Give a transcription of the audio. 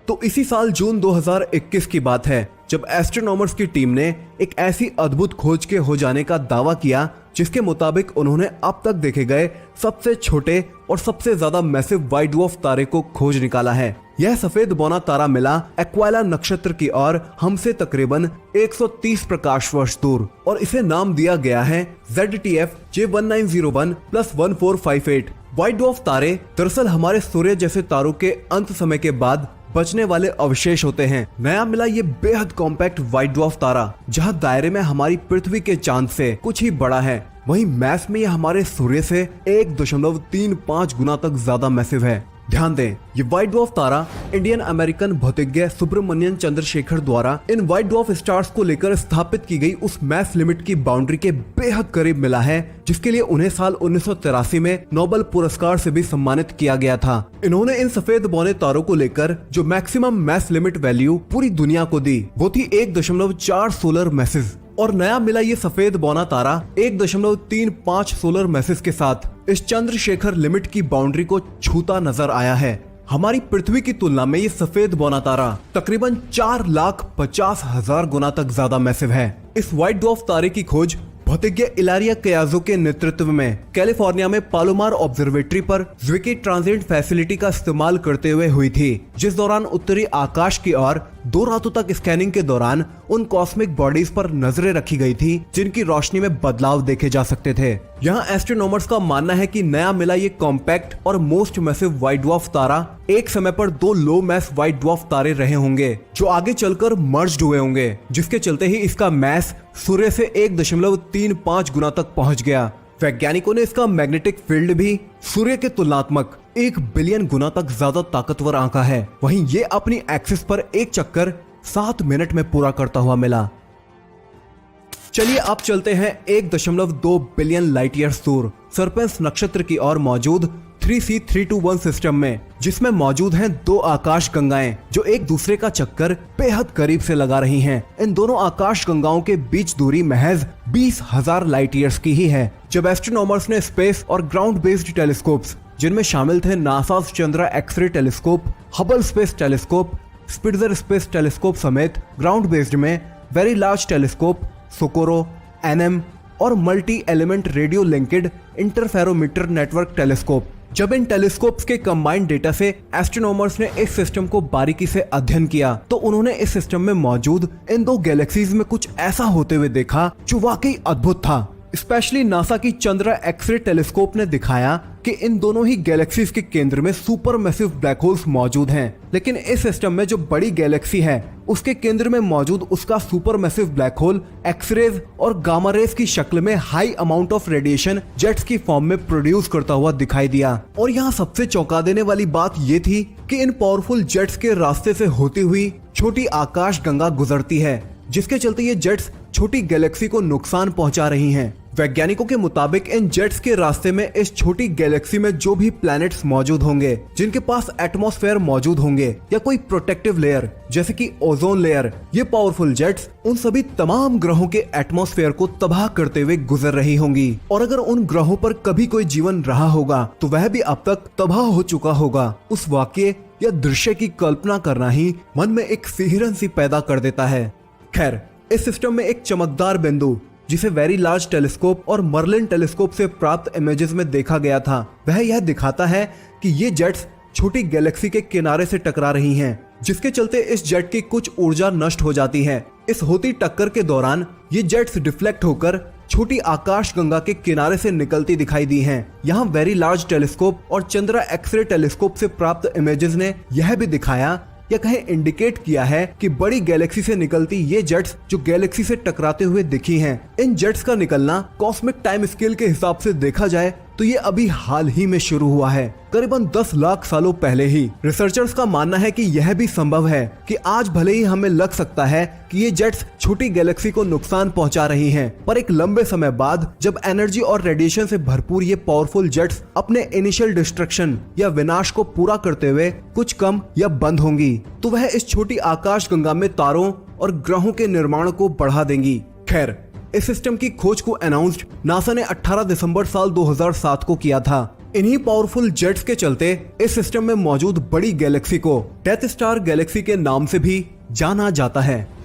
तो इसी साल जून 2021 की बात है जब एस्ट्रोनॉमर्स की टीम ने एक ऐसी अद्भुत खोज के हो जाने का दावा किया जिसके मुताबिक उन्होंने अब तक देखे गए सबसे छोटे और सबसे ज्यादा मैसिव व्हाइट ड्वार्फ तारे को खोज निकाला है। यह सफेद बौना तारा मिला एक्वाला नक्षत्र की ओर हमसे तकरीबन 130 प्रकाश वर्ष दूर और इसे नाम दिया गया है ZTF J1901+1458। व्हाइट ड्वार्फ तारे दरअसल हमारे सूर्य जैसे तारों के अंत समय के बाद बचने वाले अवशेष होते हैं। नया मिला ये बेहद कॉम्पैक्ट व्हाइट ड्वार्फ तारा जहां दायरे में हमारी पृथ्वी के चांद से कुछ ही बड़ा है, वहीं मैस में यह हमारे सूर्य से 1.35 गुना तक ज्यादा मैसिव है। ध्यान दें, ये व्हाइट ड्वार्फ तारा इंडियन अमेरिकन भौतिज्ञ सुब्रमण्यन चंद्रशेखर द्वारा इन व्हाइट ड्वार्फ स्टार्स को लेकर स्थापित की गई उस मैस लिमिट की बाउंड्री के बेहद करीब मिला है, जिसके लिए उन्हें साल 1983 में नोबेल पुरस्कार से भी सम्मानित किया गया था। इन्होंने इन सफेद बौने तारों को लेकर जो मैक्सिमम मैस लिमिट वैल्यू पूरी दुनिया को दी वो थी 1.4 सोलर मैसेज और नया मिला ये सफेद बौना तारा 1.35 सोलर मैसेज के साथ इस चंद्रशेखर लिमिट की बाउंड्री को छूता नजर आया है। हमारी पृथ्वी की तुलना में ये सफेद बौना तारा तकरीबन 4,50,000 गुना तक ज्यादा मैसिव है। इस व्हाइट ड्वार्फ तारे की खोज भौतिज्ञ इलारिया कयाजो के नेतृत्व में कैलिफोर्निया में पालोमार ऑब्जर्वेटरी पर ज्विकी ट्रांजिट फैसिलिटी का इस्तेमाल करते हुए हुई थी, जिस दौरान उत्तरी आकाश की ओर 2 रातों तक स्कैनिंग के दौरान उन कॉस्मिक बॉडीज पर नजरें रखी गई थी जिनकी रोशनी में बदलाव देखे जा सकते थे। यहाँ एस्ट्रोनॉमर्स का मानना है कि नया मिला ये कॉम्पैक्ट और मोस्ट मैसिव व्हाइट ड्वार्फ तारा एक समय पर 2 लो मैस व्हाइट ड्वार्फ तारे रहे होंगे जो आगे चलकर मर्ज्ड हुए होंगे, जिसके चलते ही इसका मैस सूर्य से 1.35 गुना तक पहुंच गया। वैज्ञानिकों ने इसका मैग्नेटिक फील्ड भी सूर्य के तुलनात्मक 1 बिलियन गुना तक ज्यादा ताकतवर आंका है। वहीं ये अपनी एक्सिस पर एक चक्कर 7 मिनट में पूरा करता हुआ मिला। चलिए अब चलते हैं 1.2 बिलियन लाइट ईयर्स दूर सर्पेंस नक्षत्र की ओर मौजूद 3C321 सिस्टम में, जिसमें मौजूद हैं 2 आकाश गंगाएं जो एक दूसरे का चक्कर बेहद करीब से लगा रही हैं। इन दोनों आकाश गंगाओं के बीच दूरी महज 20,000 लाइट ईयर्स की ही है। जब एस्ट्रोनॉमर्स ने स्पेस और ग्राउंड बेस्ड टेलीस्कोप्स जिनमें शामिल थे NASA Chandra x ray telescope, Hubble space telescope, Spitzer space telescope समेत ग्राउंड बेस्ड में very large telescope, Socorro, NM और multi element radio linked interferometer network telescope, जब इन टेलीस्कोप्स के कंबाइंड डेटा से एस्ट्रोनॉमर्स ने इस सिस्टम को बारीकी से अध्ययन किया तो उन्होंने इस सिस्टम में मौजूद इन 2 गैलेक्सीज में कुछ ऐसा होते हुए देखा जो वाकई अद्भुत था। स्पेशली नासा की चंद्रा एक्सरे टेलीस्कोप ने दिखाया कि इन दोनों ही गैलेक्सीज के केंद्र में सुपर मैसिव ब्लैक होल्स मौजूद हैं, लेकिन इस सिस्टम में जो बड़ी गैलेक्सी है उसके केंद्र में मौजूद उसका super massive black hole X rays और गामा रेज की शक्ल में high amount of radiation jets की फॉर्म में प्रोड्यूस करता हुआ दिखाई दिया। और यहाँ सबसे चौंका देने वाली बात ये थी कि इन पावरफुल जेट्स के रास्ते से होती हुई छोटी आकाश गंगा गुजरती है, जिसके चलते ये जेट्स छोटी गैलेक्सी को नुकसान पहुंचा रही हैं। वैज्ञानिकों के मुताबिक इन जेट्स के रास्ते में इस छोटी गैलेक्सी में जो भी प्लैनेट्स मौजूद होंगे जिनके पास एटमॉस्फेयर मौजूद होंगे या कोई प्रोटेक्टिव लेयर जैसे कि ओजोन लेयर, ये पावरफुल जेट्स उन सभी तमाम ग्रहों के एटमॉस्फेयर को तबाह करते हुए गुजर रही होंगी। और अगर उन ग्रहों पर कभी कोई जीवन रहा होगा तो वह भी अब तक तबाह हो चुका होगा। उस वाक्य या दृश्य की कल्पना करना ही मन में एक सिहरन सी पैदा कर देता है। खैर, इस सिस्टम में एक चमकदार बिंदु जिसे वेरी लार्ज टेलीस्कोप और मर्लिन टेलीस्कोप से प्राप्त इमेजेस में देखा गया था, वह यह दिखाता है कि ये जेट्स छोटी गैलेक्सी के किनारे से टकरा रही हैं, जिसके चलते इस जेट की कुछ ऊर्जा नष्ट हो जाती है। इस होती टक्कर के दौरान ये जेट्स डिफ्लेक्ट होकर छोटी आकाश गंगा के किनारे से निकलती दिखाई दी हैं। यहाँ वेरी लार्ज टेलीस्कोप और चंद्रा एक्सरे टेलीस्कोप से प्राप्त इमेजेस ने यह भी दिखाया या कहें इंडिकेट किया है कि बड़ी गैलेक्सी से निकलती ये जेट्स जो गैलेक्सी से टकराते हुए दिखी हैं, इन जेट्स का निकलना कॉस्मिक टाइम स्केल के हिसाब से देखा जाए तो ये अभी हाल ही में शुरू हुआ है, करीबन 10 लाख सालों पहले ही। रिसर्चर्स का मानना है कि यह भी संभव है कि आज भले ही हमें लग सकता है कि ये जेट्स छोटी गैलेक्सी को नुकसान पहुंचा रही हैं, पर एक लंबे समय बाद जब एनर्जी और रेडिएशन से भरपूर ये पावरफुल जेट्स अपने इनिशियल डिस्ट्रक्शन या विनाश को पूरा करते हुए कुछ कम या बंद होंगी तो वह इस छोटी आकाश गंगा में तारों और ग्रहों के निर्माण को बढ़ा देंगी। खैर, इस सिस्टम की खोज को अनाउंस्ड नासा ने 18 दिसंबर साल 2007 को किया था इन्हीं पावरफुल जेट्स के चलते इस सिस्टम में मौजूद बड़ी गैलेक्सी को डेथ स्टार गैलेक्सी के नाम से भी जाना जाता है।